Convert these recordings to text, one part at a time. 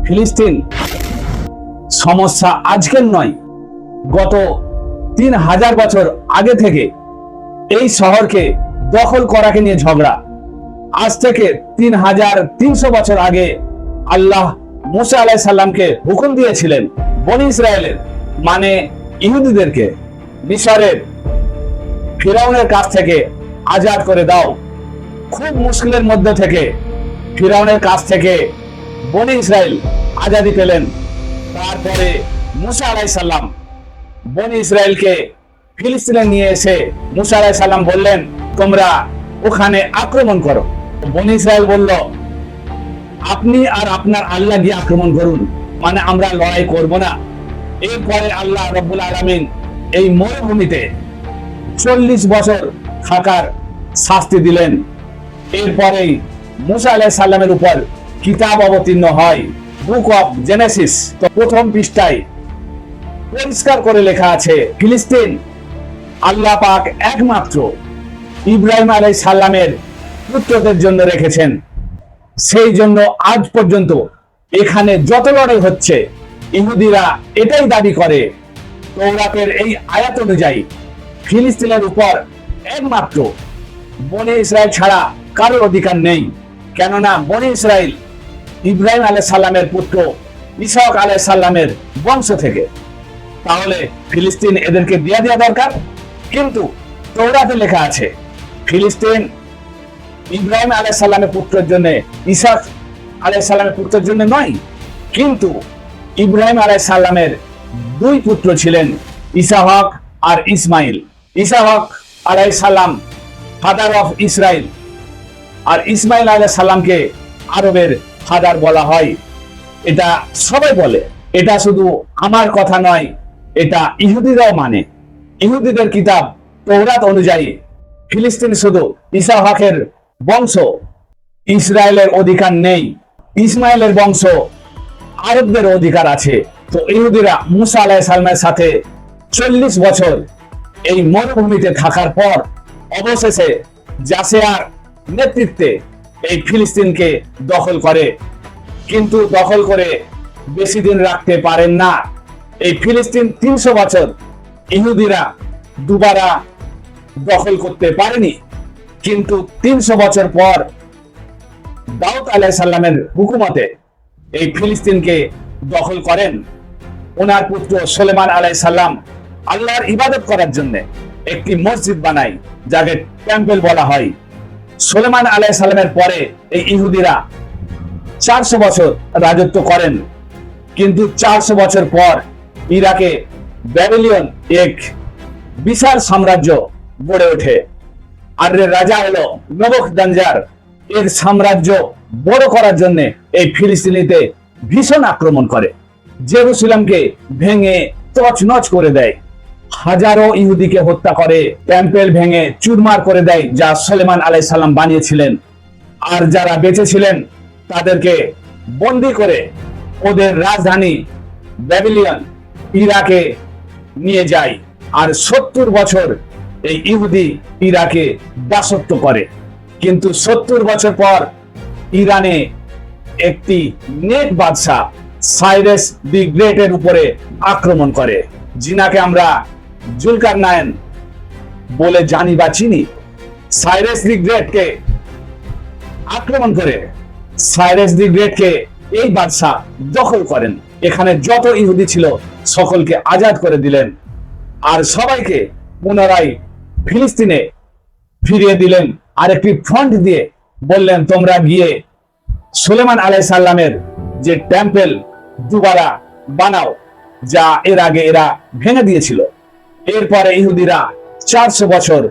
ফিলিস্তিন সমস্যা আজকের নয়, গত 3000 বছর আগে থেকে এই শহরকে দখল করাকে নিয়ে ঝগড়া। আজ থেকে 3300 বছর আগে আল্লাহ মুসা আলাইহিস সালামকে হুকুম দিয়েছিলেন বনি ইসরায়েলের মানে ইহুদিদেরকে মিশরের ফিরাউনের কাছ থেকে আজাদ করে দাও। খুব মুশকিলের মধ্যে থেকে ফিরাউনের কাছ থেকে বনি ইসরায়েল আজাদি পেলেন। তারপরে মুসা আলাইহিস সালাম বনি ইসরায়েলকে ফিলিস্তিনে নিয়ে এসে মুসা আলাইহিস সালাম বললেন, তোমরা ওখানে আক্রমণ করো। বনি ইসরায়েল বলল, আপনি আর আপনার আল্লাহ গিয়ে আক্রমণ করুন, মানে আমরা লড়াই করব না। এরপরে আল্লাহ রাব্বুল আলামিন এই মরুভূমিতে 40 বছর থাকার শাস্তি দিলেন। এরপরেই মুসা আলাইহিস সালামের উপর কিতাব অবতীর্ণ হয়, বুক অফ জেনেসিস। তো প্রথম পৃষ্ঠায় পরিষ্কার করে লেখা আছে, ফিলিস্তিন আল্লাহ পাক একমাত্র ইব্রাহিম আলাইহিস সালামের পুত্রদের জন্য রেখেছেন। সেই জন্য আজ পর্যন্ত এখানে যত লড়াই হচ্ছে, ইহুদিরা এটাই দাবি করে তৌরাতের এই আয়াত অনুযায়ী ফিলিস্তিনের উপর একমাত্র বনি ইসরায়েল ছাড়া কারোর অধিকার নেই। কেননা বনি ইসরায়েল ইব্রাহিম আলাইহিস সালামের পুত্র ইসহাক আলাইহিস সালামের বংশ থেকে। তাহলে ফিলিস্তিন এদেরকে দিয়ে দেওয়া দরকার। কিন্তু তৌরাতে লেখা আছে ফিলিস্তিন ইব্রাহিম আলাইহিস সালামের পুত্রের জন্য, ইসহাক আলাইহিস সালামের পুত্রের জন্য নয়। কিন্তু ইব্রাহিম আলাইহিস সালামের দুই পুত্র ছিলেন, ইসহাক আর ইসমাইল। ইসহাক আলাইহিস সালাম ফাদার অফ ইসরায়েল, আর ইসমাইল আলাইহিস সালামকে আরবের ফাদার বলা হয়। এটা সবাই বলে, এটা শুধু আমার কথা নয়, এটা ইহুদিরাও মানে। ইহুদিদের কিতাব তৌরাত অনুযায়ী ফিলিস্তিন শুধু ইসহাকের বংশ, ইসরায়েলের অধিকার নেই। ইসমাইলের বংশ আরবদের অধিকার আছে। তো ইহুদিরা মুসা আলাইহিস সালামের সাথে 40 বছর এই মরুভূমিতে থাকার পর অবশেষে জাসেয়ার নেতৃত্বে এই ফিলিস্তিনকে দখল করে। কিন্তু দখল করে বেশি দিন রাখতে পারেন না। এই ফিলিস্তিন 300 বছর ইহুদিরা দুবারা দখল করতে পারেনি। কিন্তু 300 বছর পর দাউদ আলাইহিস সালামের হুকুমতে এই ফিলিস্তিনকে দখল করেন। ওনার পুত্র সুলেমান আলাইহিস সালাম আল্লাহর ইবাদত করার জন্য একটি মসজিদ বানায়, যাকে টেম্পল বলা হয়। সুলেমান আলাইহিস সালামের পরে এই ইহুদিরা 400 বছর রাজত্ব করেন। কিন্তু 400 বছর পর ইরাকে ব্যাবিলন এক বিশাল সাম্রাজ্য গড়ে ওঠে। আর রাজা হলো নবুকদনেজার। এর সাম্রাজ্য বড় করার জন্য এই ফিলিস্তিনিতে ভীষণ আক্রমণ করে, জেরুসালেমকে ভেঙে তছনছ করে দেয়, হাজারো ইহুদিকে হত্যা করে, টেম্পল ভেঙে চুরমার করে দেয় যা সুলেমান আলাইহিস সালাম বানিয়েছিলেন। আর যারা বেঁচে ছিলেন তাদেরকে বন্দী করে ওদের রাজধানী ব্যাবিলন ইরাকে নিয়ে যায়। আর 70 বছর এই ইহুদি ইরাকে দাসত্ব করে। কিন্তু 70 বছর পর ইরানে একটি নেক বাদশাহ সাইরাস দি গ্রেটের উপরে আক্রমণ করে, যিনাকে আমরা জুলকারনাইন বলে জানি বা চিনি। সাইরাস দি গ্রেটকে আক্রমণ করে সাইরাস দি গ্রেটকে এই বাদশাহ দখল করেন। এখানে যত ইহুদি ছিল সকলকে আজাদ করে দিলেন, আর সবাইকে পুনরায় ফিলিস্তিনে ফিরিয়ে দিলেন। আর একটি ফ্রন্ট দিয়ে বললেন, তোমরা গিয়ে সুলেমান আলাইহিস সালামের যে টেম্পল দুবারা বানাও, যা এর আগে এরা ভেঙে দিয়েছিল। এরপরে ইহুদিরা 400 বছর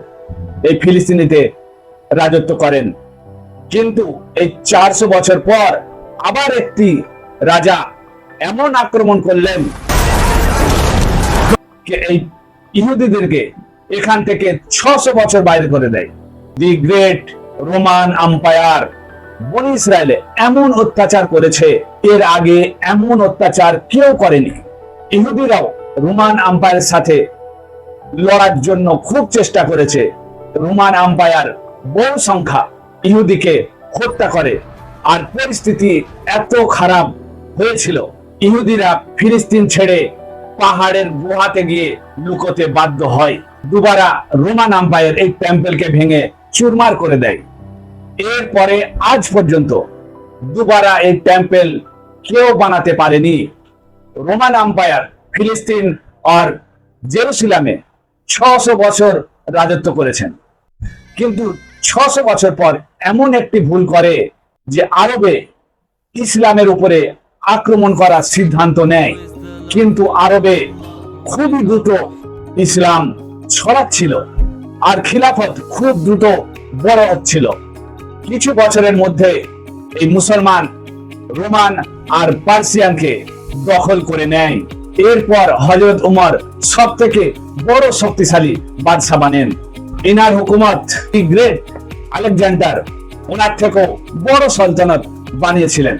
এই ফিলিস্তিনিতে রাজত্ব করেন। কিন্তু এই 400 বছর পর আবার একটি রাজা এমন আক্রমণ করলেন এই ইহুদিদেরকে এখান থেকে 600 বছর বাইরে করে দেয়। দি গ্রেট রোমান আম্পায়ার বনি ইসরায়েলে এমন অত্যাচার করেছে, এর আগে এমন অত্যাচার কেউ করেনি। ইহুদিরাও রোমান আম্পায়ারের সাথে লড়ার জন্য খুব চেষ্টা করেছে। রোমান আম্পায়ার বহু সংখ্যা ইহুদিকে হত্যা করে। আর পরিস্থিতি এত খারাপ হয়েছিল। ইহুদিরা ফিলিস্তিন ছেড়ে পাহাড়ের গুহাতে গিয়ে লুকোতে বাধ্য হয়। দুবারা রোমান আম্পায়ার এই টেম্পলকে ভেঙে চুরমার করে দেয়। এরপরে আজ পর্যন্ত দুবারা এই টেম্পল কেউ বানাতে পারেনি। রোমান আম্পায়ার ফিলিস্তিন আর জেরুসালেমে 600 বছর রাজত্ব করেছেন, কিন্তু 600 বছর পর এমন একটি ভুল করে যে আরবে ইসলামের উপরে আক্রমণ করার সিদ্ধান্ত নেয়। কিন্তু আরবে খুবই দ্রুত ইসলাম ছড়াচ্ছিল আর খিলাফত খুব দ্রুত বড় হচ্ছিল। কিছু বছরের মধ্যে এই মুসলমান রোমান আর পার্সিয়ানকে দখল করে নেয়। এরপর হযরত উমর সব থেকে বড় শক্তিশালী বাদশাহ বানেন। ইনার হুকুমত গ্রেট আলেকজান্ডার ওনার থেকেও বড় সালতানাত বানিয়েছিলেন।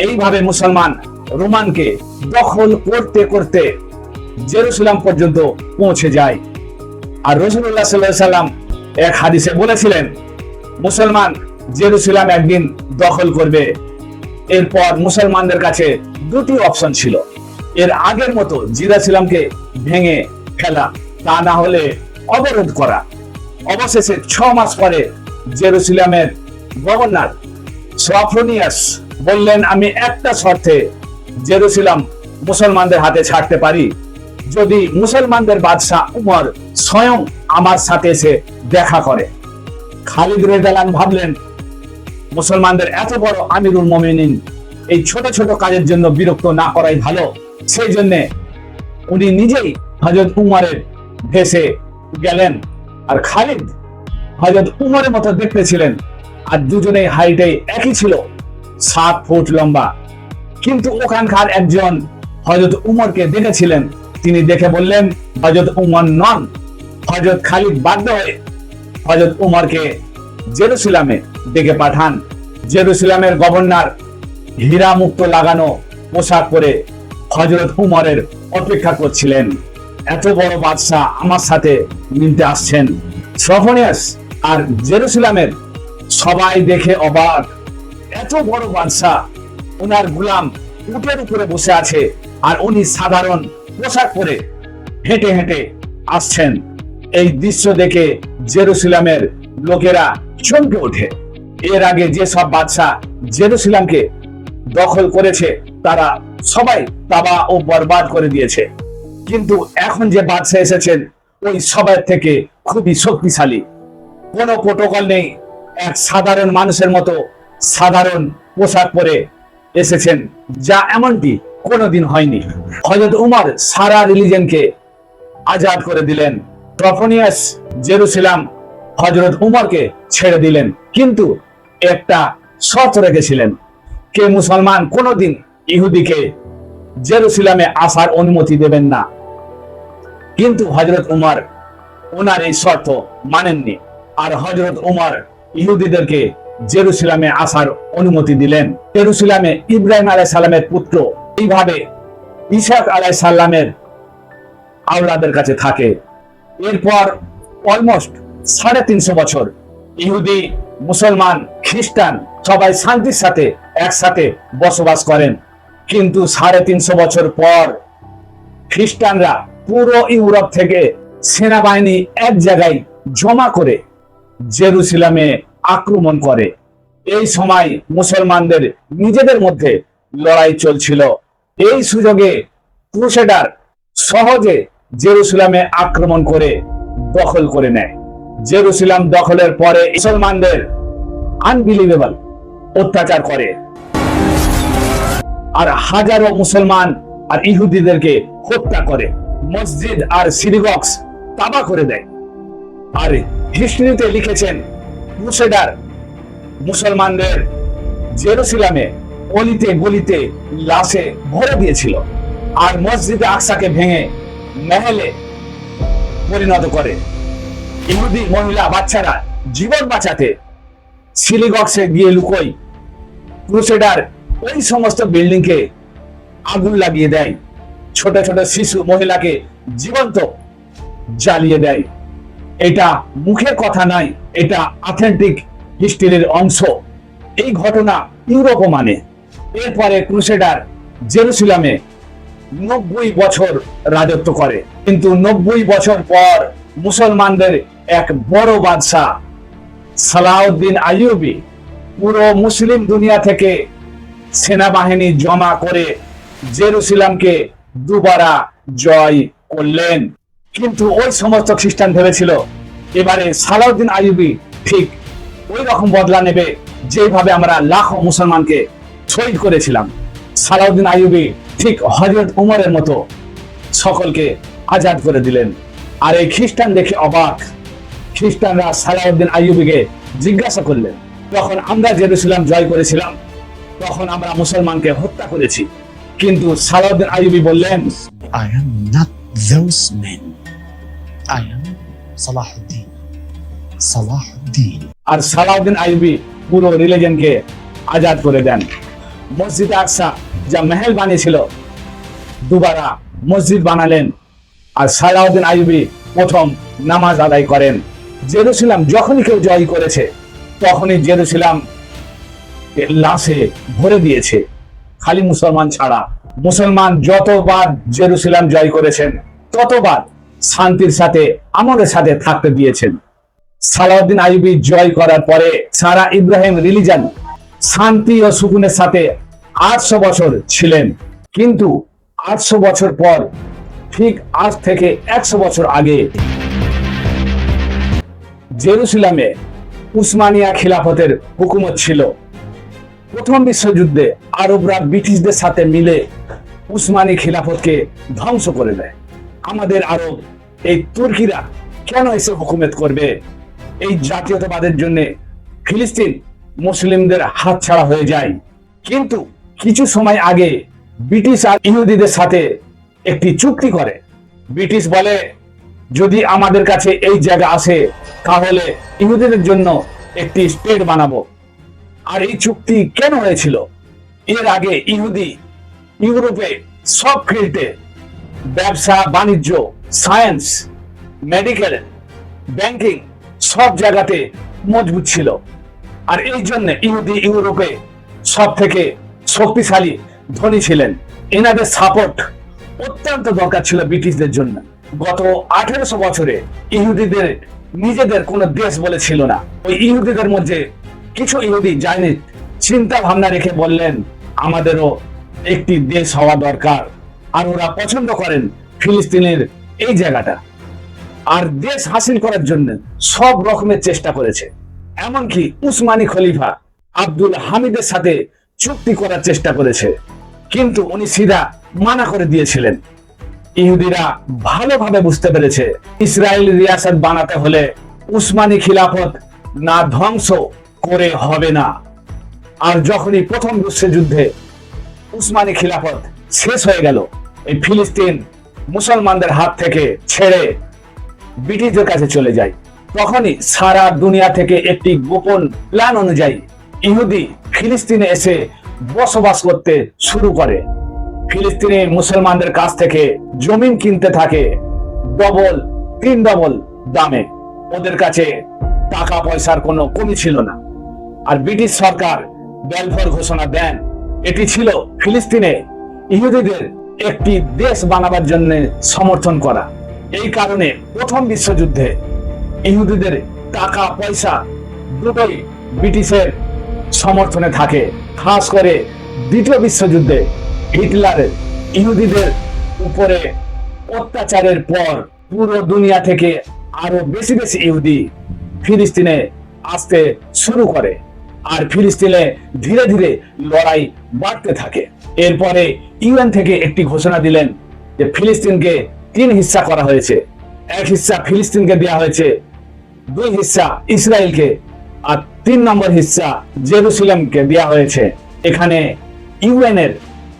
এইভাবে মুসলমান রোমানকে দখল করতে করতে জেরুসালেম পর্যন্ত পৌঁছে যায়। আর রাসূলুল্লাহ সাল্লাল্লাহু আলাইহি সাল্লাম এক হাদিসে বলেছিলেন, মুসলমান জেরুসালেম একদিন দখল করবে। এরপর মুসলমানদের কাছে দুটি অপশন ছিল, এর আগের মতো জেরুসালেমকে ভেঙে ফেলা, তা না হলে অবরোধ করা। অবশেষে 6 মাস পরে জেরুসালেমের গভর্নর সফরনিয়াস বললেন, আমি একটা শর্তে জেরুসালেম মুসলমানদের হাতে ছাড়তে পারি, যদি মুসলমানদের বাদশাহ উমর স্বয়ং আমার সাথে এসে দেখা করে। খালিদ রাদিয়াল্লাহু আনহু ভাবলেন, মুসলমানদের এত বড় আমিরুল মুমিনিন এই ছোট ছোট কাজের জন্য বিরক্ত না করাই ভালো। সেই জন্য উনি নিজেই হযরত উমরের ভেসে গেলেন। আর খালিদ হযরত উমরের মতো দেখতে ছিলেন, আর দুজনেই হাইটে একই ছিল, 7 ফুট লম্বা। কিন্তু ওখানকার একজন হযরত উমরকে দেখেছিলেন, তিনি দেখে বললেন, হযরত উমর নন। হযরত খালিদ বাধ্য হয়ে হযরত উমরকে জেরুসালেমে ডেকে পাঠান। জেরুসালেমের গভর্নর হীরা মুক্ত লাগানো পোশাক পরে হযরত উমরের অপেক্ষা করছিলেন। এত বড় বাদশাহ আমার সাথে মিলতে আসছেন। সফরনিয়াস আর জেরুসালেমের সবাই দেখে অবাক, এত বড় বাদশাহ, ওনার গোলাম উটের উপরে বসে আছে আর উনি সাধারণ পোশাক পরে হেঁটে হেঁটে আসছেন। এই দৃশ্য দেখে জেরুসালেমের লোকেরা চমকে ওঠে। এর আগে যে সব বাদশাহ জেরুসালেমকে দখল করেছে তারা সবাই তাবা ও বরবাদ করে দিয়েছে, কিন্তু এখন যে বাদশাহ এসেছেন ওই সবার থেকে খুবই শক্তিশালী। কোনো প্রোটোকল নেই, এক সাধারণ মানুষের মতো সাধারণ পোশাক পরে এসেছেন, যা এমনটি কোনোদিন হয়নি। হযরত উমর সারা রিলিজনকে আজাদ করে দিলেন। সফরনিয়াস জেরুসালেম হযরত উমরকে ছেড়ে দিলেন, কিন্তু একটা শর্ত রেখেছিলেন, কে মুসলমান কোনোদিন ইহুদিকে জেরুসালেমে আসার অনুমতি দেবেন না। কিন্তু হযরত উমর ওনার এই শর্ত মানেননি, আর হযরত উমর ইহুদিদেরকে জেরুসালেমে আসার অনুমতি দিলেন। জেরুসালেমে ইব্রাহিম আলাইহিস সালামের পুত্র এইভাবে ইসহাক আলাইহিস সালামের আওলাদের কাছে থাকে। এরপর অলমোস্ট 350 বছর ইহুদি, মুসলমান, খ্রিস্টান সবাই শান্তির সাথে একসাথে বসবাস করেন। কিন্তু 350 বছর পর খ্রিস্টানরা পুরো ইউরোপ থেকে সেনাবাহিনী এক জায়গায় জমা করে জেরুসালেমে আক্রমণ করে। এই সময় মুসলমানদের নিজেদের মধ্যে লড়াই চলছিল। এই সুযোগে ক্রুসেডার সহজে জেরুসালেমে আক্রমণ করে দখল করে নেয়। জেরুসালেম দখলের পরে মুসলমানদের আনবিলিভেবল অত্যাচার করে আর হাজারো মুসলমান আর ইহুদিদেরকে হত্যা করে, মসজিদ আর সিনাগগস তাবাহ করে দেয়। আর হিস্ট্রিতে লিখেছেন ক্রুসেডার মুসলমানদের জেরুসালেমে অলিতে গলিতে লাশে ভরে দিয়েছিল আর মসজিদে আকসাকে ভেঙে মহলে পরিণত করে। ইহুদি মহিলা বাচ্চারা জীবন বাঁচাতে সিনাগগসে গিয়ে লুকোয়। ক্রুসেডার ওই সমস্ত বিল্ডিং কে আগুন লাগিয়ে দেয়, ছোট ছোট শিশু মহিলাকে জীবন্ত জ্বালিয়ে দেয়। এটা মুখের কথা নয়, এটা অথেন্টিক হিস্ট্রির অংশ। এই ঘটনা ইউরোপও মানে। এরপরে ক্রুসেডার জেরুসালেমে 90 বছর রাজত্ব করে, কিন্তু 90 বছর পর মুসলমানদের এক বড় বাদশাহ সালাউদ্দিন আইয়ুবী পুরো মুসলিম দুনিয়া থেকে সেনাবাহিনী জমা করে জেরুসালেমকে দুবারা জয় করলেন। কিন্তু ওই সমস্ত খ্রিস্টান ভেবেছিল এবারে সালাউদ্দিন আইয়ুবী ঠিক ওই রকম বদলা নেবে যেভাবে আমরা লাখো মুসলমানকে শহীদ করেছিলাম। সালাউদ্দিন আইয়ুবী ঠিক হযরত উমরের মতো সকলকে আজাদ করে দিলেন। আর এই খ্রিস্টান দেখে অবাক। খ্রিস্টানরা সালাউদ্দিন আইয়ুবীকে জিজ্ঞাসা করলেন, যখন আমরা জেরুসালেম জয় করেছিলাম তখন আমরা মুসলমানকে হত্যা করেছি, কিন্তু সালাউদ্দিন আইয়ুবী বললেন, I am not those men. I am Salahuddin. Salahuddin. আর সালাউদ্দিন আইয়ুবী পুরো রিলিজনকে আজাদ করে দেন। মসজিদ আকসা যা মেহেল বানিয়েছিল দুবারা মসজিদ বানালেন। আর সালাউদ্দিন আইয়ুবী প্রথম নামাজ আদায় করেন। জেরুসালেম যখনই কেউ জয় করেছে তখনই জেরুসালেম লাশে ভরে দিয়েছে, খালি মুসলমান ছাড়া। মুসলমান যতবার জেরুসালেম জয় করেছেন ততবার শান্তির সাথে আমলের সাথে থাকতে দিয়েছেন। সালাউদ্দিন আইয়ুবী জয় করার পরে সারা ইব্রাহিম রিলিজন শান্তি ও সুকুনের সাথে 800 বছর ছিলেন। কিন্তু 800 বছর পর ঠিক আজ থেকে 100 বছর আগে জেরুসালেমে উসমানিয়া খিলাফতের হুকুমত ছিল। প্রথম বিশ্বযুদ্ধে আরবরা ব্রিটিশদের সাথে মিলে উসমানী খিলাফতকে ধ্বংস করে দেয়। আমাদের আরব এই তুর্কিরা কেন এসে হুকুমত করবে? এই জাতীয়তাবাদের জন্য ফিলিস্তিন মুসলিমদের হাতছাড়া হয়ে যায়। কিন্তু কিছু সময় আগে ব্রিটিশ আর ইহুদিদের সাথে একটি চুক্তি করে। ব্রিটিশ বলে, যদি আমাদের কাছে এই জায়গা আসে তাহলে ইহুদিদের জন্য একটি স্টেট বানাবো। আর এই চুক্তি কেন হয়েছিল? এর আগে ইহুদি ইউরোপে সব ফিল্ডে ব্যবসা বাণিজ্য, সায়েন্স, মেডিকেল, ব্যাংকিং সব জায়গাতে মজবুত ছিল। আর এই জন্য ইহুদি ইউরোপে সব থেকে শক্তিশালী ধনী ছিলেন। এনাদের সাপোর্ট অত্যন্ত দরকার ছিল ব্রিটিশদের জন্য। গত 1800 বছরে ইহুদিদের নিজেদের কোনো দেশ বলে ছিল না। ওই ইহুদিদের মধ্যে কিছু ইহুদি জায়নিক চিন্তা ভাবনা রেখে বললেন, আমাদেরও একটি দেশ হওয়া দরকার। আর ওরা পছন্দ করেন ফিলিস্তিনের এই জায়গাটা। আর দেশ হাসিল করার জন্য সব রকমের চেষ্টা করেছে। এমনকি উসমানী খলিফা আব্দুল হামিদের সাথে চুক্তি করার চেষ্টা করেছে, কিন্তু উনি সিধা মানা করে দিয়েছিলেন। ইহুদিরা ভালোভাবে বুঝতে পেরেছে ইসরায়েল রিয়াসত বানাতে হলে উসমানী খিলাফত না ধ্বংস করে হবে না। আর যখনই প্রথম বিশ্বযুদ্ধে উসমানী খিলাফত শেষ হয়ে গেল, এই ফিলিস্তিন মুসলমানদের হাত থেকে ছেড়ে ব্রিটিশদের কাছে চলে যায়, তখনই সারা দুনিয়া থেকে একটি গোপন প্ল্যান অনুযায়ী ইহুদি ফিলিস্তিনে এসে বসবাস করতে শুরু করে। ফিলিস্তিনি মুসলমানদের কাছ থেকে জমিন কিনতে থাকে ডবল 3 ডবল দামে। ওদের কাছে টাকা পয়সার কোনো কমি ছিল না। আর ব্রিটিশ সরকার বেলফোর ঘোষণা দেন। এটি ছিল ফিলিস্তিনে ইহুদিদের একটি দেশ বানাবার জন্য সমর্থন করা। এই কারণে প্রথম বিশ্বযুদ্ধে ইহুদিদের টাকা পয়সা দুটোই ব্রিটিশের সমর্থনে থাকে। খাস করে দ্বিতীয় বিশ্বযুদ্ধে হিটলারের ইহুদিদের উপরে অত্যাচারের পর পুরো দুনিয়া থেকে আরো বেশি বেশি ইহুদি ফিলিস্তিনে আসতে শুরু করে। আর ফিলিস্তিনে ধীরে ধীরে লড়াই বাড়তে থাকে। এরপরে ইউএন থেকে একটি ঘোষণা দিলেন যে ফিলিস্তিনকে 3 হিস্সা করা হয়েছে। 1 হিস্সা ফিলিস্তিনকে দেওয়া হয়েছে, 2 হিস্সা ইসরায়েলকে, আর 3 নম্বর হিস্সা জেরুসালেমকে দেওয়া হয়েছে। এখানে ইউএন এর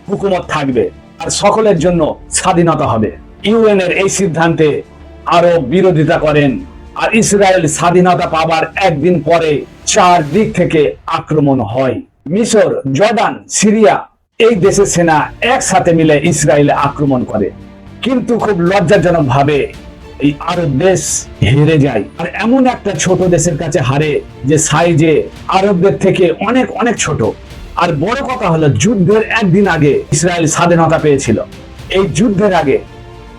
হুকুমত থাকবে আর সকলের জন্য স্বাধীনতা হবে। ইউএন এর এই সিদ্ধান্তে আরো বিরোধিতা করেন। আর ইসরায়েল স্বাধীনতা পাবার একদিন পরে 4 দিক থেকে আক্রমণ হয়। মিশর, জর্ডান, সিরিয়া এই দেশের সেনা একসাথে মিলে ইসরায়েলে আক্রমণ করে। কিন্তু খুব লজ্জাজনক ভাবে এই আরব দেশ হেরে যায়। আর এমন একটা ছোট দেশের কাছে হারে যে সাইজে আরবদের থেকে অনেক অনেক ছোট। আর বড় কথা হলো যুদ্ধের একদিন আগে ইসরায়েল স্বাধীনতা পেয়েছিল। এই যুদ্ধের আগে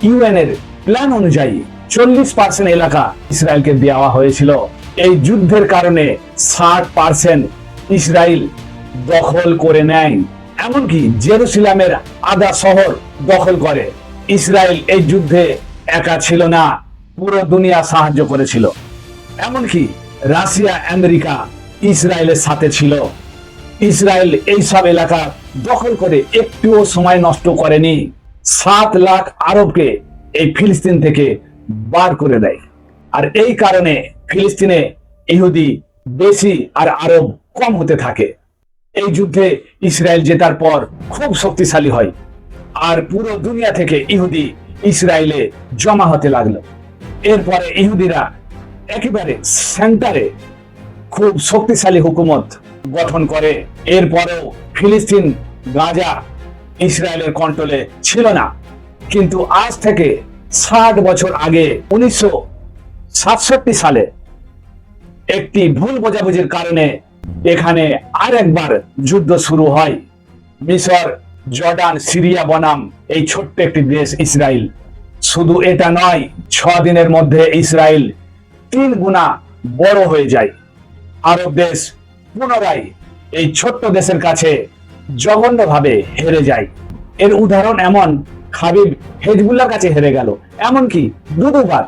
ইউএন এর প্ল্যান অনুযায়ী 40% এলাকা ইসরায়েলকে দেওয়া হয়েছিল। এই যুদ্ধের কারণে 60% ইসরায়েল দখল করে নেয়, এমনকি জেরুসালেমের আধা শহর দখল করে। ইসরায়েল এই যুদ্ধে একা ছিল না, পুরো দুনিয়া সাহায্য করেছিল। এমনকি রাশিয়া, আমেরিকা ইসরায়েলের সাথে ছিল। ইসরায়েল এই সব এলাকা দখল করে একটুও সময় নষ্ট করেনি। 7 লাখ আরবকে এই ফিলিস্তিন থেকে বার করে দেয়। আর এই কারণে ফিলিস্তিনে ইহুদি বেশি আর আরব কম হতে থাকে। এই যুদ্ধে ইসরায়েল জেতার পর খুব শক্তিশালী হয়, আর পুরো দুনিয়া থেকে ইহুদি ইসরায়েলে জমা হতে লাগলো। এরপরে ইহুদিরা একেবারে সেন্টারে খুব শক্তিশালী হুকুমত গঠন করে। এরপরেও ফিলিস্তিন, গাজা ইসরায়েলের কন্ট্রোলে ছিল না। কিন্তু আজ থেকে 60 বছর আগে 1967 সালে একটি ভুল বোঝাবুঝির কারণে এখানে আরেকবার যুদ্ধ শুরু হয়। মিশর, জর্ডান, সিরিয়া বনাম এই ছোট্ট একটি দেশ ইসরায়েল। শুধু এটা নয়, 6 দিনের মধ্যে ইসরায়েল 3 গুণা বড় হয়ে যায়। আরব দেশ পুনরায় এই ছোট্ট দেশের কাছে জঘন্যভাবে হেরে যায়। এর উদাহরণ এমন, খাবিব হেজবুল্লাহর কাছে হেরে গেল, এমনকি দুবার।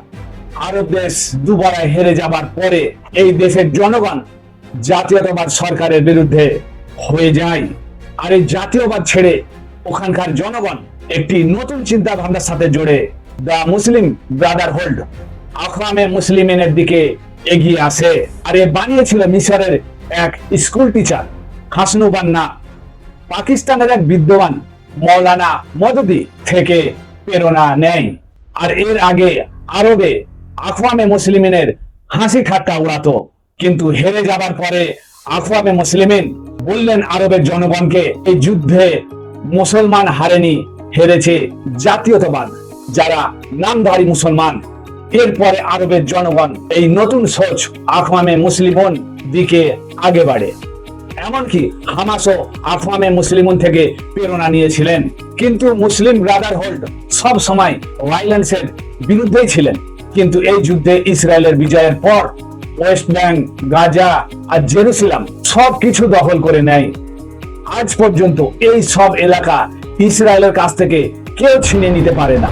আরব দেশ দুবার হেরে যাবার পরে এই দেশের জনগণ জাতীয়তাবাদ সরকারের বিরুদ্ধে হয়ে যায়। আর এই জাতীয়বাদ ছেড়ে ওখানকার জনগণ একটি নতুন চিন্তা ভাবনার সাথে জড়ে দা মুসলিম ব্রাদারহুড, আখওয়ামে মুসলিমিনের দিকে এগিয়ে আসে। আর এ বানিয়েছিল মিশরের এক স্কুল টিচার হাসনু বান্না, পাকিস্তানের এক বিদ্বান মৌলানা মদদি থেকে প্রেরণা নেয়। আর এর আগে আরবে আখওয়ামে মুসলিমিনের হাসি ঠাট্টা উড়াতো, কিন্তু হেরে যাবার পরে আখওয়ামে মুসলিমিন বললেন আরবের জনগণকে, এই যুদ্ধে মুসলমান হারেনি, হেরেছে জাতীয়তাবাদ, যারা নামধারী মুসলমান। এরপরে আরবের জনগণ এই নতুন সোচ আখওয়ামে মুসলিমন দিকে আগে বাড়ে। এমনকি হামাসও আখওয়ামে মুসলিমন থেকে প্রেরণা নিয়েছিলেন। কিন্তু মুসলিম ব্রাদারহুড সব সময় ভায়োলেন্সের বিরুদ্ধেই ছিলেন। কিন্তু এই যুদ্ধে ইসরায়েলের বিজয়ের পর ওয়েস্ট ব্যাংক, গাজা আর জেরুসালেম সবকিছু দখল করে নেয়। আজ পর্যন্ত এই সব এলাকা ইসরায়েলের কাছ থেকে কেউ ছিনিয়ে নিতে পারে না।